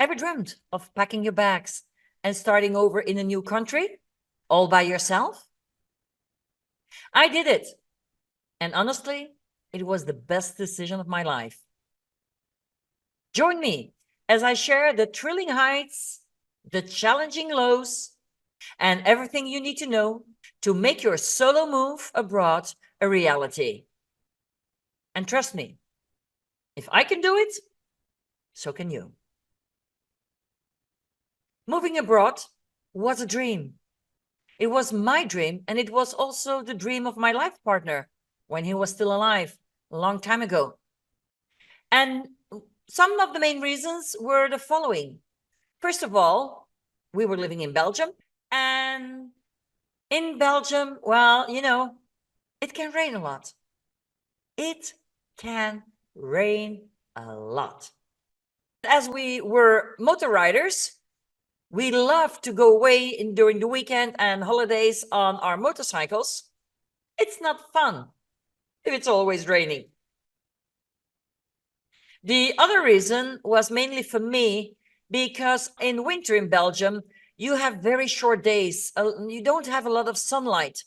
Ever dreamt of packing your bags and starting over in a new country all by yourself? I did it. And honestly, it was the best decision of my life. Join me as I share the thrilling heights, the challenging lows, and everything you need to know to make your solo move abroad a reality. And trust me, if I can do it, so can you. Moving abroad was a dream. It was my dream, and it was also the dream of my life partner when he was still alive a long time ago. And some of the main reasons were the following. First of all, we were living in Belgium, and in Belgium, well, it can rain a lot. It can rain a lot. As we were motor riders, we love to go away during the weekend and holidays on our motorcycles. It's not fun if it's always raining. The other reason was mainly for me because in winter in Belgium, you have very short days. You don't have a lot of sunlight.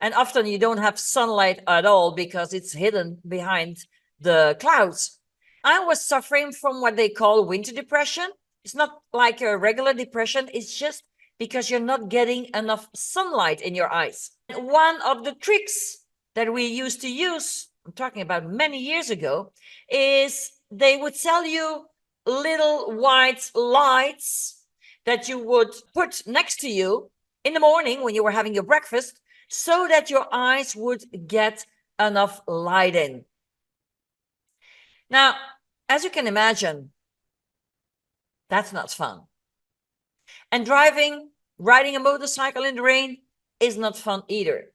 And often you don't have sunlight at all because it's hidden behind the clouds. I was suffering from what they call winter depression. It's not like a regular depression. It's just because you're not getting enough sunlight in your eyes. One of the tricks that we used to use, I'm talking about many years ago, is they would sell you little white lights that you would put next to you in the morning when you were having your breakfast so that your eyes would get enough light in. Now, as you can imagine, that's not fun. And riding a motorcycle in the rain is not fun either.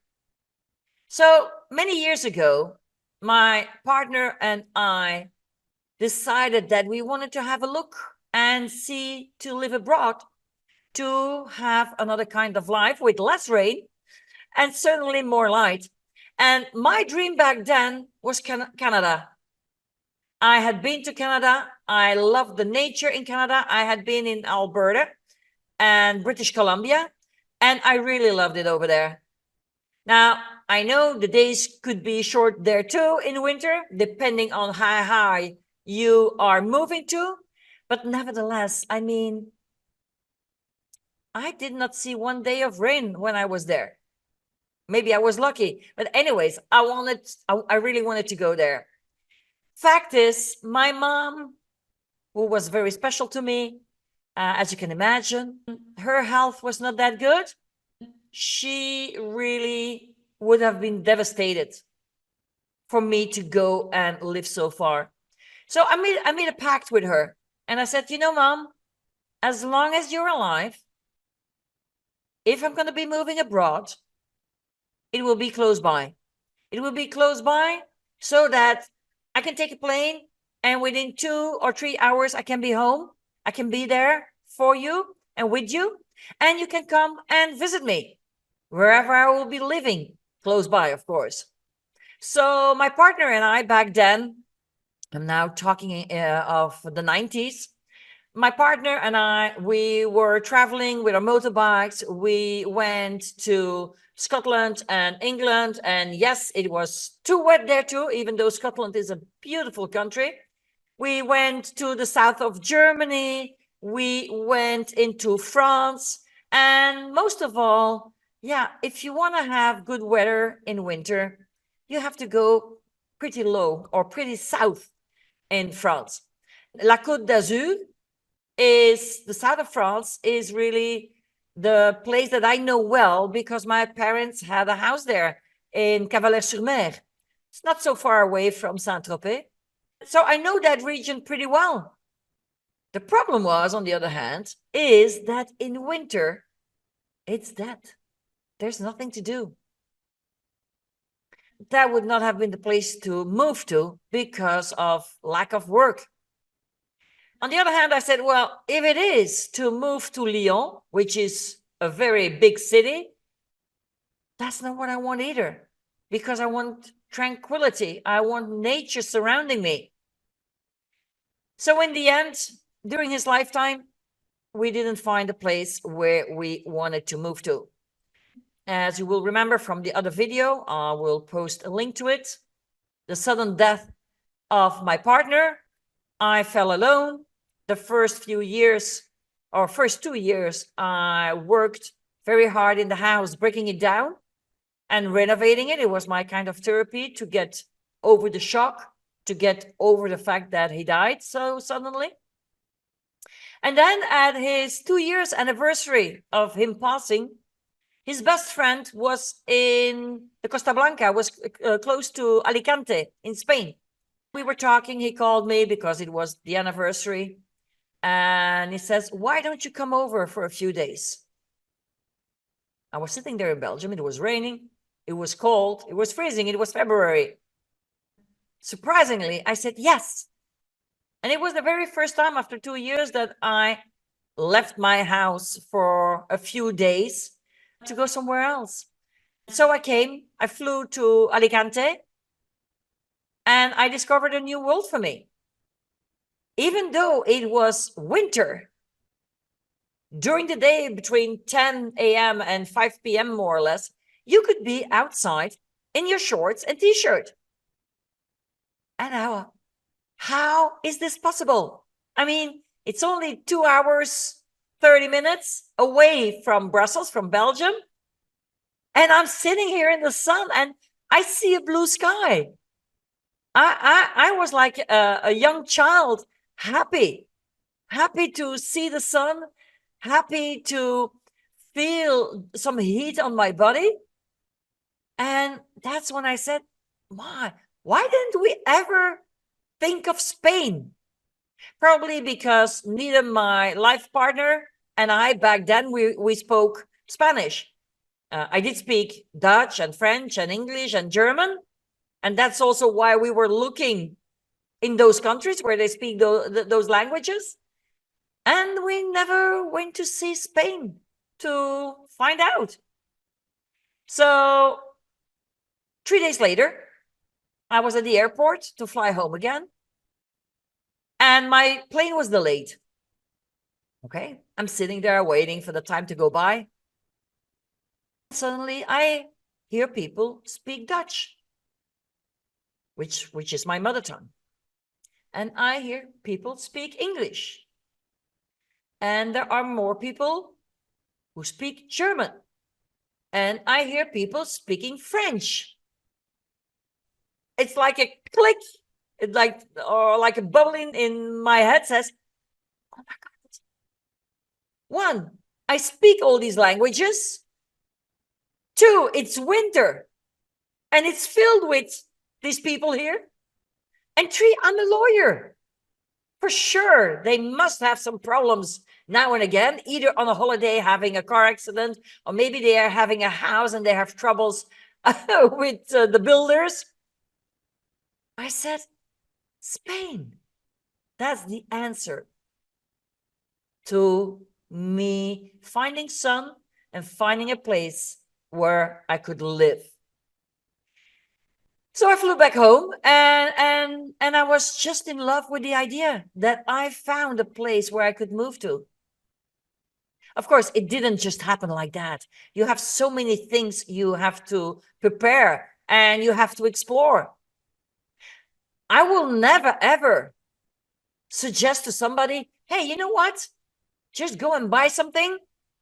So many years ago, my partner and I decided that we wanted to have a look and see to live abroad, to have another kind of life with less rain and certainly more light. And my dream back then was Canada. I had been to Canada. I loved the nature in Canada. I had been in Alberta and British Columbia, and I really loved it over there. Now, I know the days could be short there too in winter, depending on how high you are moving to. But nevertheless, I mean, I did not see one day of rain when I was there. Maybe I was lucky. But anyways, I really wanted to go there. Fact is, my mom, who was very special to me, as you can imagine, her health was not that good. She really would have been devastated for me to go and live so far. So I made a pact with her. And I said, Mom, as long as you're alive, if I'm going to be moving abroad, it will be close by. It will be close by so that I can take a plane and within 2 or 3 hours, I can be home. I can be there for you and with you. And you can come and visit me wherever I will be living, close by, of course. So my partner and I back then, I'm now talking of the 90s, my partner and I, we were traveling with our motorbikes. We went to Scotland and England. And yes, it was too wet there too, even though Scotland is a beautiful country. We went to the south of Germany. We went into France. And most of all, yeah, if you want to have good weather in winter, you have to go pretty low or pretty south in France. La Côte d'Azur is the south of France, is really the place that I know well because my parents had a house there in Cavalère-sur-Mer. It's not so far away from Saint-Tropez. So I know that region pretty well. The problem was, on the other hand, is that in winter, it's dead. There's nothing to do. That would not have been the place to move to because of lack of work. On the other hand, I said, well, if it is to move to Lyon, which is a very big city, that's not what I want either, because I want tranquility. I want nature surrounding me. So in the end, during his lifetime, we didn't find a place where we wanted to move to. As you will remember from the other video, I will post a link to it. The sudden death of my partner, I fell alone. The first few years, or first 2 years, I worked very hard in the house, breaking it down and renovating it. It was my kind of therapy to get over the shock, to get over the fact that he died so suddenly. And then at his 2 years anniversary of him passing, his best friend was in the Costa Blanca, was close to Alicante in Spain. We were talking, he called me because it was the anniversary. And he says, why don't you come over for a few days? I was sitting there in Belgium. It was raining. It was cold. It was freezing. It was February. Surprisingly, I said yes. And it was the very first time after 2 years that I left my house for a few days to go somewhere else. So I came, I flew to Alicante, and I discovered a new world for me. Even though it was winter, during the day between 10 a.m. and 5 p.m. more or less, you could be outside in your shorts and t-shirt. And how is this possible? I mean, it's only 2 hours, 30 minutes away from Brussels, from Belgium. And I'm sitting here in the sun and I see a blue sky. I was like a young child, happy to see the sun, happy to feel some heat on my body. And that's when I said, why didn't we ever think of Spain? Probably because neither my life partner and I back then, we spoke Spanish. I did speak Dutch and French and English and German. And that's also why we were looking in those countries where they speak those languages. And we never went to see Spain to find out. So 3 days later, I was at the airport to fly home again. And my plane was delayed. Okay, I'm sitting there waiting for the time to go by. Suddenly, I hear people speak Dutch, which is my mother tongue. And I hear people speak English. And there are more people who speak German. And I hear people speaking French. It's like a click, or like a bubble in my head says, oh my God. One, I speak all these languages. Two, it's winter and it's filled with these people here. And three, I'm a lawyer. For sure, they must have some problems now and again, either on a holiday having a car accident, or maybe they are having a house and they have troubles with the builders. I said, Spain. That's the answer to me finding sun and finding a place where I could live. So I flew back home and I was just in love with the idea that I found a place where I could move to. Of course, it didn't just happen like that. You have so many things you have to prepare and you have to explore. I will never, ever suggest to somebody, hey, you know what? Just go and buy something,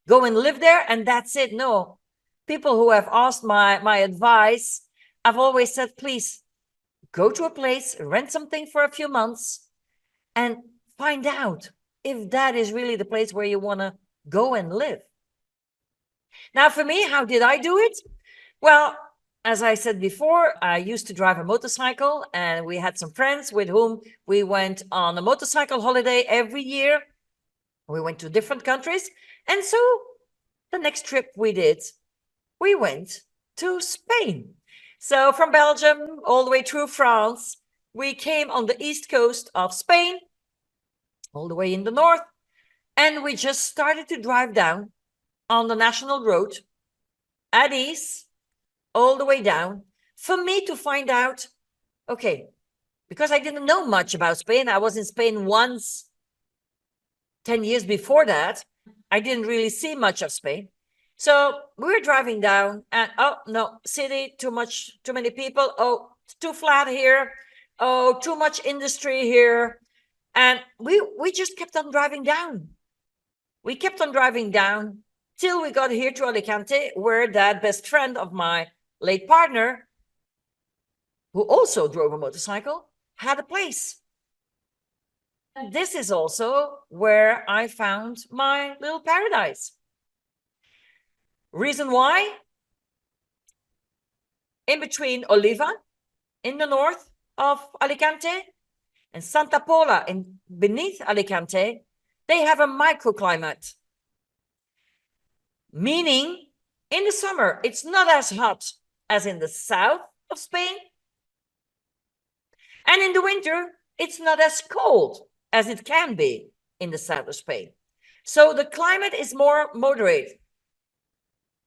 go and live there, and that's it. No. People who have asked my advice, I've always said, please go to a place, rent something for a few months, and find out if that is really the place where you want to go and live. Now, for me, how did I do it? Well, as I said before, I used to drive a motorcycle, and we had some friends with whom we went on a motorcycle holiday every year. We went to different countries. And so the next trip we did, we went to Spain. So from Belgium all the way through France, we came on the east coast of Spain, all the way in the north, and we just started to drive down on the national road at ease, all the way down, for me to find out, okay, because I didn't know much about Spain. I was in Spain once 10 years before that, I didn't really see much of Spain. So we were driving down and, oh, no, city, too many people. Oh, it's too flat here. Oh, too much industry here. And we just kept on driving down. We kept on driving down till we got here to Alicante, where that best friend of my late partner, who also drove a motorcycle, had a place. This is also where I found my little paradise. Reason why? In between Oliva in the north of Alicante and Santa Pola in beneath Alicante, they have a microclimate. Meaning, in the summer, it's not as hot as in the south of Spain. And in the winter, it's not as cold as it can be in the south of Spain. So the climate is more moderate.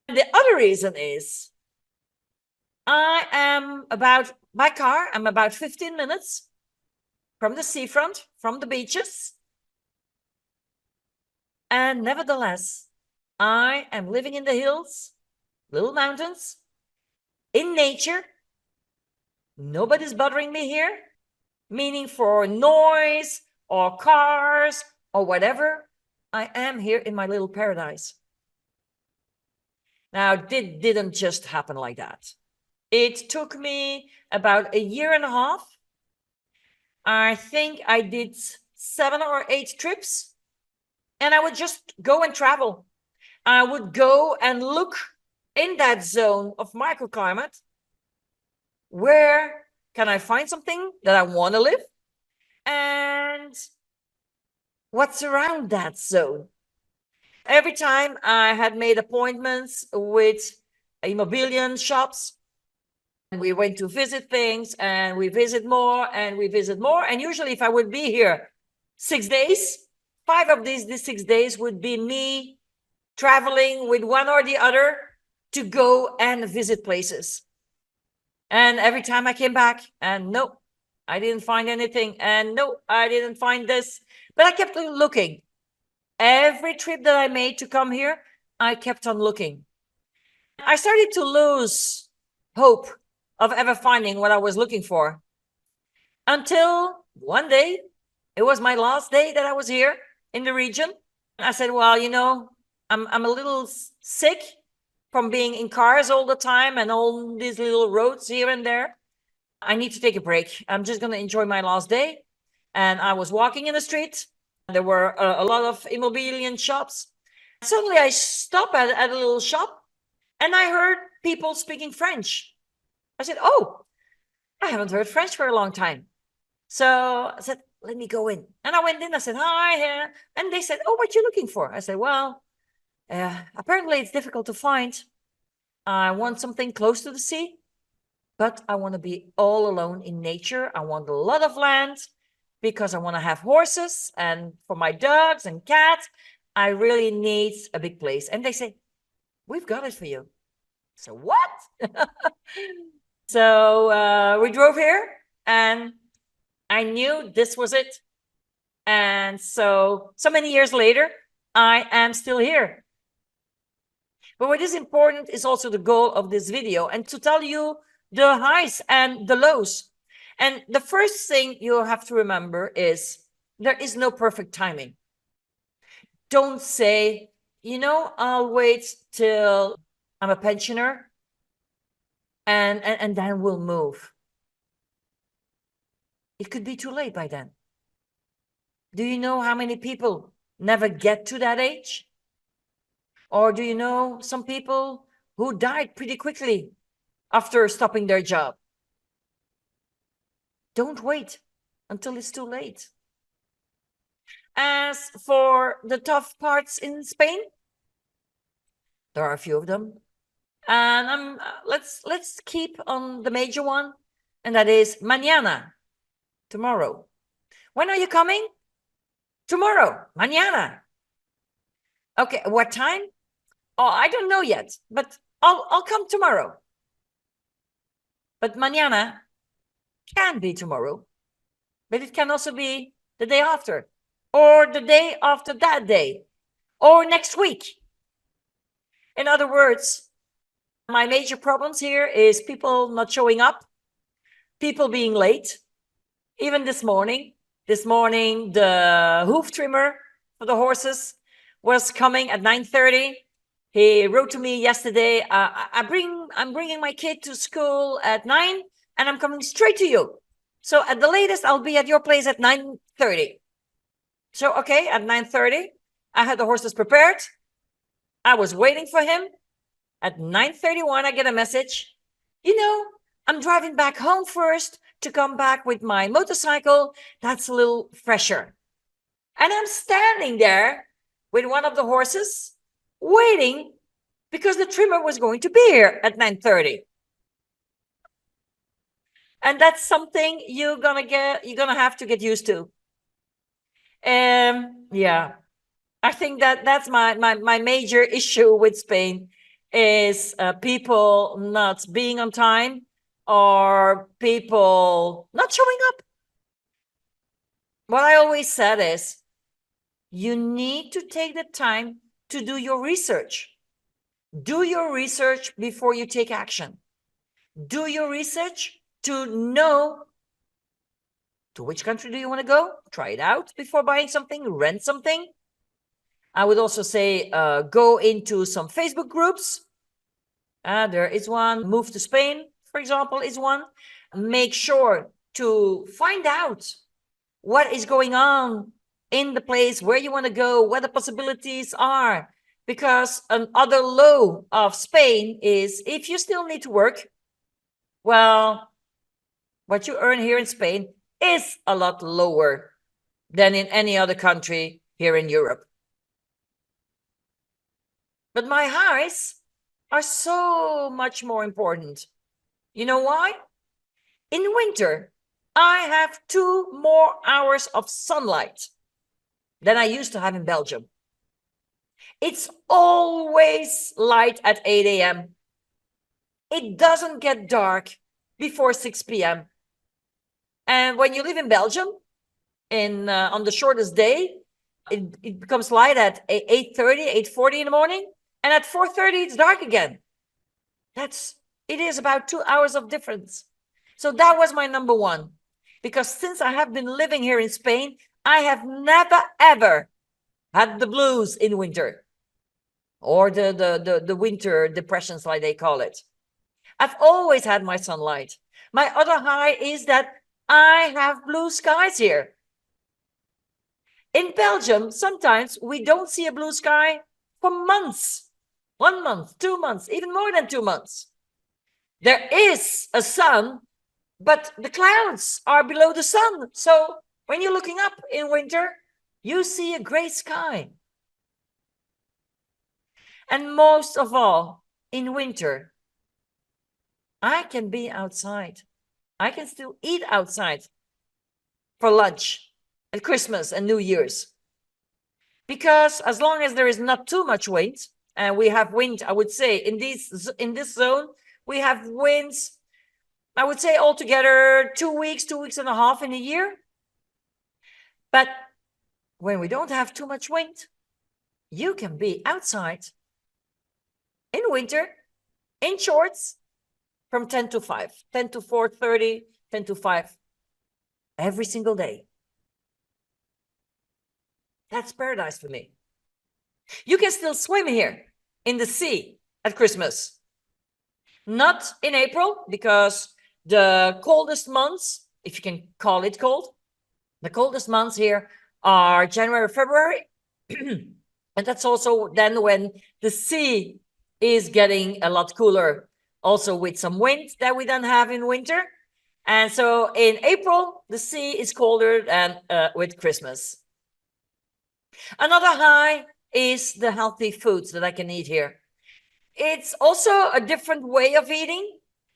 And the other reason is by car, I'm about 15 minutes from the seafront, from the beaches. And nevertheless, I am living in the hills, little mountains, in nature. Nobody's bothering me here, meaning for noise or cars or whatever. I am here in my little paradise. Now, it didn't just happen like that. It took me about a year and a half. I think I did 7 or 8 trips, and I would just go and travel. I would go and look in that zone of microclimate. Where can I find something that I want to live? And what's around that zone? Every time I had made appointments with immobilian shops, and we went to visit things, and we visit more, and we visit more. And usually if I would be here 6 days, 5 of these 6 days would be me traveling with one or the other to go and visit places. And every time I came back, and no, I didn't find anything. And no, I didn't find this. But I kept looking. Every trip that I made to come here, I kept on looking. I started to lose hope of ever finding what I was looking for. Until one day, it was my last day that I was here in the region. I said, well, I'm a little sick from being in cars all the time and all these little roads here and there. I need to take a break. I'm just going to enjoy my last day. And I was walking in the street. There were a lot of immobilian shops. Suddenly I stopped at a little shop and I heard people speaking French. I said, oh, I haven't heard French for a long time. So I said, let me go in. And I went in, I said, hi. And they said, oh, what you looking for? I said, well, apparently it's difficult to find. I want something close to the sea, but I want to be all alone in nature. I want a lot of land because I want to have horses, and for my dogs and cats, I really need a big place. And they say, we've got it for you. So what? So we drove here and I knew this was it. And so many years later, I am still here. But what is important is also the goal of this video, and to tell you the highs and the lows. And the first thing you have to remember is there is no perfect timing. Don't say, I'll wait till I'm a pensioner and then we'll move. It could be too late by then. Do you know how many people never get to that age? Or do you know some people who died pretty quickly after stopping their job? Don't wait until it's too late. As for the tough parts in Spain, there are a few of them. And let's keep on the major one, and that is mañana, tomorrow. When are you coming? Tomorrow, mañana. Okay, what time? Oh, I don't know yet, but I'll come tomorrow. But mañana can be tomorrow, but it can also be the day after or the day after that day, or next week. In other words, my major problems here is people not showing up, people being late. Even this morning, the hoof trimmer for the horses was coming at 9:30. He wrote to me yesterday, I'm bringing my kid to school at 9 and I'm coming straight to you. So at the latest, I'll be at your place at 9:30. So, okay, at 9:30, I had the horses prepared. I was waiting for him. At 9:31, I get a message. I'm driving back home first to come back with my motorcycle. That's a little fresher. And I'm standing there with one of the horses waiting because the trimmer was going to be here at 9:30. And that's something you're gonna have to get used to. Yeah. I think that's my major issue with Spain is people not being on time or people not showing up. What I always said is you need to take the time to do your research. Do your research before you take action. Do your research to know to which country do you want to go. Try it out before buying something, rent something. I would also say go into some Facebook groups. There is one. Move to Spain, for example, is one. Make sure to find out what is going on in the place where you want to go, what the possibilities are. Because another low of Spain is if you still need to work, well, what you earn here in Spain is a lot lower than in any other country here in Europe. But my highs are so much more important. You know why? In winter, I have 2 more hours of sunlight than I used to have in Belgium. It's always light at 8 a.m. It doesn't get dark before 6 p.m. And when you live in Belgium, on the shortest day, it becomes light at 8:30, 8:40 in the morning. And at 4:30, it's dark again. It is about 2 hours of difference. So that was my number one. Because since I have been living here in Spain, I have never, ever had the blues in winter. Or the winter depressions, like they call it. I've always had my sunlight. My other high is that I have blue skies here. In Belgium, sometimes we don't see a blue sky for months. 1 month, 2 months, even more than 2 months. There is a sun, but the clouds are below the sun. So when you're looking up in winter, you see a gray sky. And most of all, in winter, I can be outside. I can still eat outside for lunch at Christmas and New Year's. Because as long as there is not too much wind, and we have wind, I would say, in this zone, we have winds, I would say altogether 2 weeks, 2.5 weeks in a year. But when we don't have too much wind, you can be outside in winter, in shorts, from 10 to 5, 10 to 4:30, 10 to 5, every single day. That's paradise for me. You can still swim here in the sea at Christmas. Not in April, because the coldest months, if you can call it cold, the coldest months here are January, February. And that's also then when the sea is getting a lot cooler, also with some wind that we don't have in winter. And so in April, the sea is colder than with Christmas. Another high is the healthy foods that I can eat here. It's also a different way of eating.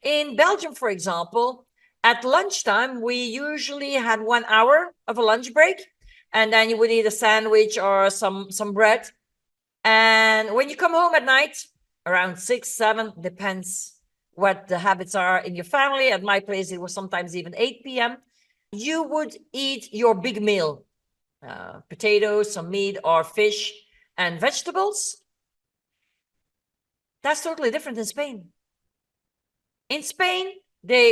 In Belgium, for example, at lunchtime, we usually had 1 hour of a lunch break, and then you would eat a sandwich or some bread. And when you come home at night, around 6, 7, depends what the habits are in your family. At my place, it was sometimes even 8 p.m. You would eat your big meal. potatoes, some meat or fish and vegetables. That's totally different in Spain. In Spain,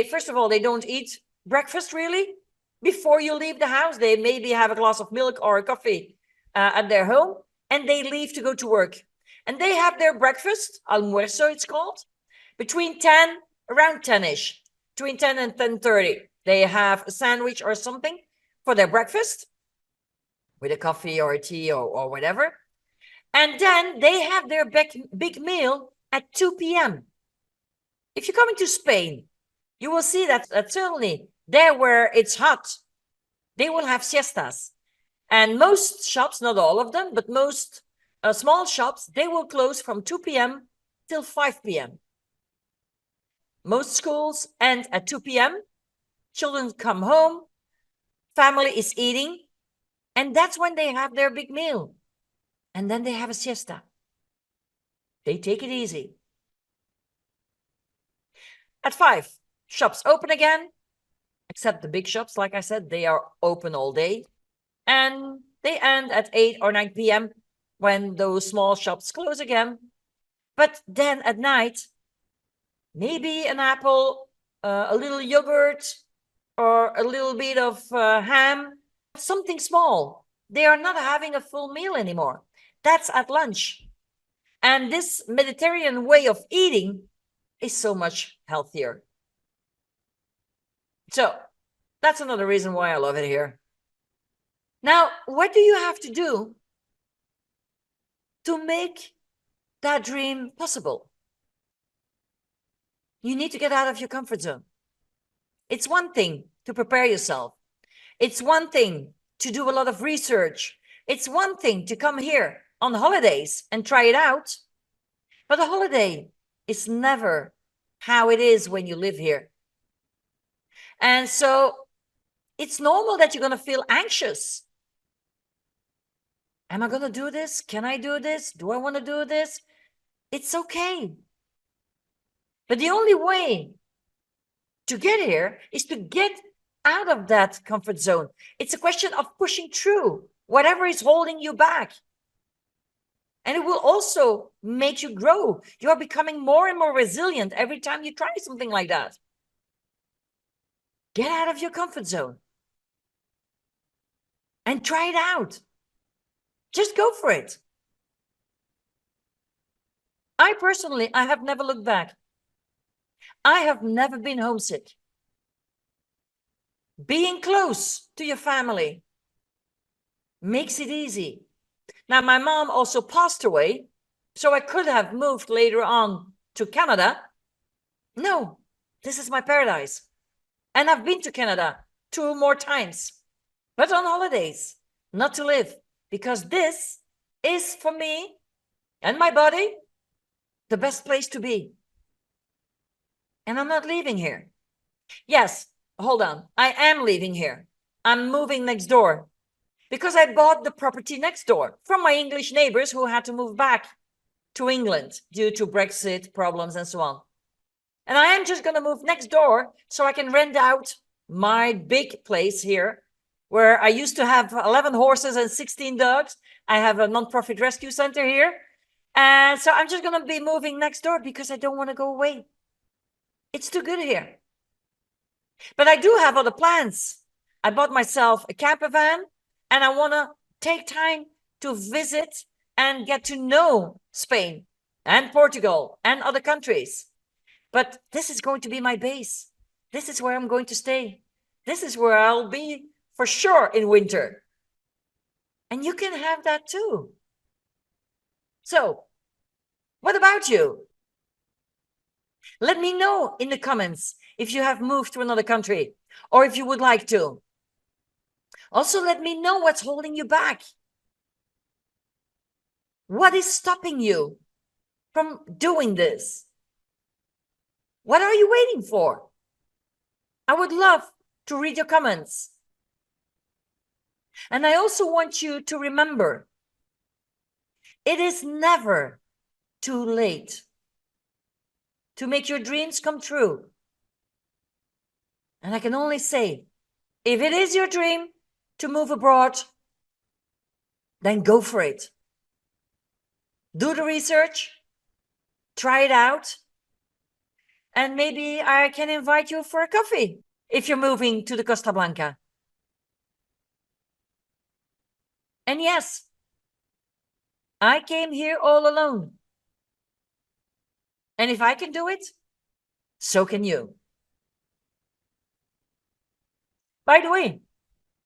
first of all, they don't eat breakfast really. Before you leave the house, they maybe have a glass of milk or a coffee at their home, and they leave to go to work. And they have their breakfast, almuerzo it's called, between 10, around 10-ish, between 10 and 10:30. They have a sandwich or something for their breakfast with a coffee or a tea or whatever. And then they have their big meal at 2 p.m. If you're coming to Spain, you will see that certainly there where it's hot, they will have siestas. And most shops, not all of them, but most small shops, they will close from 2 p.m. till 5 p.m. Most schools end at 2 p.m. Children come home, family is eating, and that's when they have their big meal. And then they have a siesta. They take it easy. At 5, shops open again, except the big shops, like I said, they are open all day. And they end at 8 or 9 p.m. when those small shops close again. But then at night, maybe an apple, a little yogurt, or a little bit of ham, something small. They are not having a full meal anymore. That's at lunch. And this Mediterranean way of eating is so much healthier. So that's another reason why I love it here. Now, what do you have to do to make that dream possible? You need to get out of your comfort zone. It's one thing to prepare yourself. It's one thing to do a lot of research. It's one thing to come here on holidays and try it out. But a holiday is never how it is when you live here. And so it's normal that you're going to feel anxious. Am I going to do this? Can I do this? Do I want to do this? It's okay. But the only way to get here is to get out of that comfort zone. It's a question of pushing through whatever is holding you back. And it will also make you grow. You are becoming more and more resilient every time you try something like that. Get out of your comfort zone and try it out. Just go for it. I personally have never looked back. I have never been homesick. Being close to your family makes it easy. Now, my mom also passed away, so I could have moved later on to Canada. No, this is my paradise. And I've been to Canada 2 more times, but on holidays, not to live, because this is, for me and my body, the best place to be. And I'm not leaving here. Yes, hold on. I am leaving here. I'm moving next door because I bought the property next door from my English neighbors who had to move back to England due to Brexit problems and so on. And I am just going to move next door so I can rent out my big place here where I used to have 11 horses and 16 dogs. I have a non-profit rescue center here. And so I'm just going to be moving next door because I don't want to go away. It's too good here. But I do have other plans. I bought myself a camper van and I want to take time to visit and get to know Spain and Portugal and other countries. But this is going to be my base. This is where I'm going to stay. This is where I'll be for sure in winter. And you can have that too. So, what about you? Let me know in the comments if you have moved to another country or if you would like to. Also, let me know what's holding you back. What is stopping you from doing this? What are you waiting for? I would love to read your comments. And I also want you to remember, it is never too late to make your dreams come true. And I can only say, if it is your dream to move abroad, then go for it. Do the research, try it out, and maybe I can invite you for a coffee if you're moving to the Costa Blanca. And yes, I came here all alone. And if I can do it, so can you. By the way,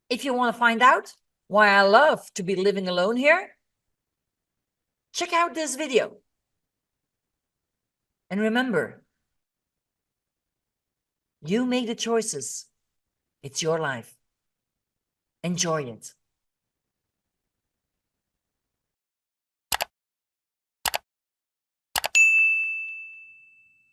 if you want to find out why I love to be living alone here, check out this video. And remember, you make the choices. It's your life. Enjoy it.